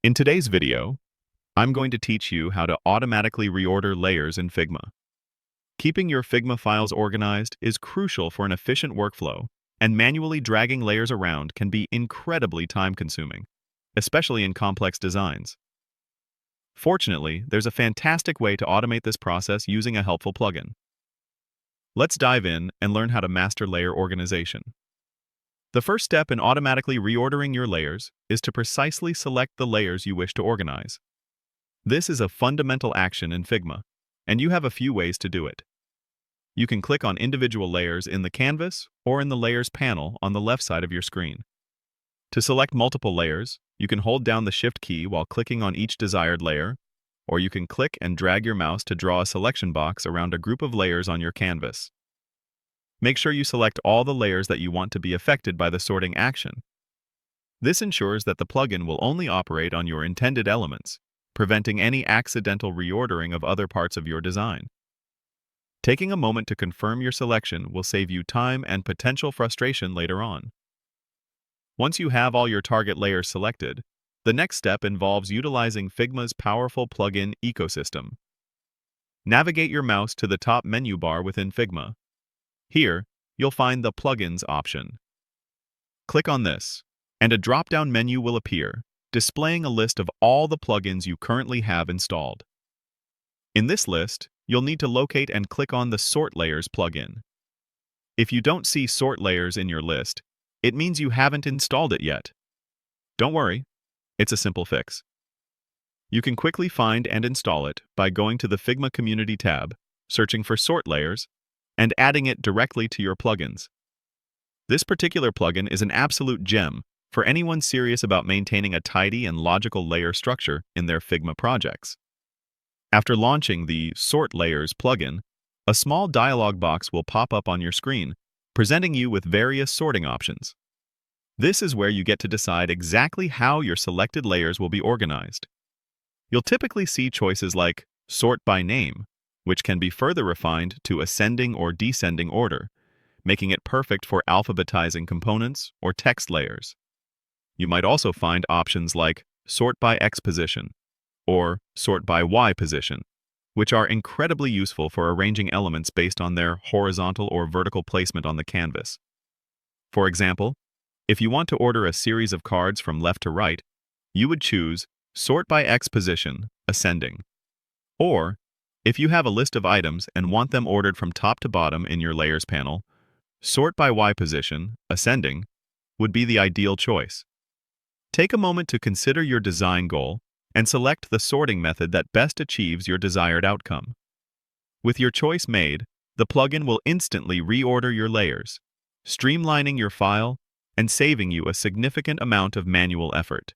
In today's video, I'm going to teach you how to automatically reorder layers in Figma. Keeping your Figma files organized is crucial for an efficient workflow, and manually dragging layers around can be incredibly time-consuming, especially in complex designs. Fortunately, there's a fantastic way to automate this process using a helpful plugin. Let's dive in and learn how to master layer organization. The first step in automatically reordering your layers is to precisely select the layers you wish to organize. This is a fundamental action in Figma, and you have a few ways to do it. You can click on individual layers in the canvas or in the Layers panel on the left side of your screen. To select multiple layers, you can hold down the Shift key while clicking on each desired layer, or you can click and drag your mouse to draw a selection box around a group of layers on your canvas. Make sure you select all the layers that you want to be affected by the sorting action. This ensures that the plugin will only operate on your intended elements, preventing any accidental reordering of other parts of your design. Taking a moment to confirm your selection will save you time and potential frustration later on. Once you have all your target layers selected, the next step involves utilizing Figma's powerful plugin ecosystem. Navigate your mouse to the top menu bar within Figma. Here, you'll find the Plugins option. Click on this, and a drop-down menu will appear, displaying a list of all the plugins you currently have installed. In this list, you'll need to locate and click on the Sort Layers plugin. If you don't see Sort Layers in your list, it means you haven't installed it yet. Don't worry, it's a simple fix. You can quickly find and install it by going to the Figma Community tab, searching for Sort Layers, and adding it directly to your plugins. This particular plugin is an absolute gem for anyone serious about maintaining a tidy and logical layer structure in their Figma projects. After launching the Sort Layers plugin, a small dialog box will pop up on your screen, presenting you with various sorting options. This is where you get to decide exactly how your selected layers will be organized. You'll typically see choices like Sort by Name, which can be further refined to ascending or descending order, making it perfect for alphabetizing components or text layers. You might also find options like Sort by X position or Sort by Y position, which are incredibly useful for arranging elements based on their horizontal or vertical placement on the canvas. For example, if you want to order a series of cards from left to right, you would choose Sort by X position, ascending. Or, if you have a list of items and want them ordered from top to bottom in your Layers panel, Sort by Y position, ascending, would be the ideal choice. Take a moment to consider your design goal and select the sorting method that best achieves your desired outcome. With your choice made, the plugin will instantly reorder your layers, streamlining your file and saving you a significant amount of manual effort.